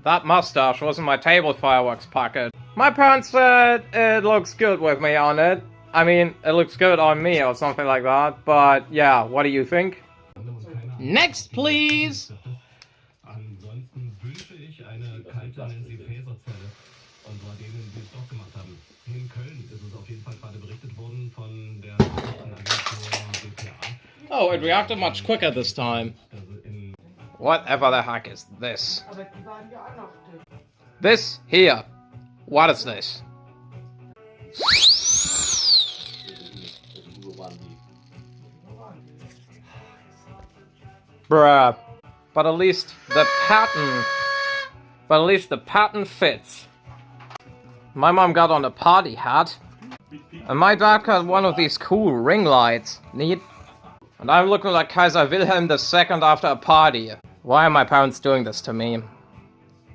That mustache was in my table fireworks pocket. My parents said it looks good with me on it. I mean, it looks good on me or something like that. But yeah, what do you think? Next, please! Ansonsten wünsche ich eine kalte Nancy Faeser-Zelle. Und zwar denen, die es doch gemacht haben. In Köln ist es auf jeden Fall gerade berichtet worden von der Agentur BPA. Oh, it reacted much quicker this time. Whatever the heck is this? This here. What is this? Bruh. But at least the pattern fits. My mom got on a party hat. And my dad got one of these cool ring lights. Neat. And I'm looking like Kaiser Wilhelm II after a party. Why are my parents doing this to me?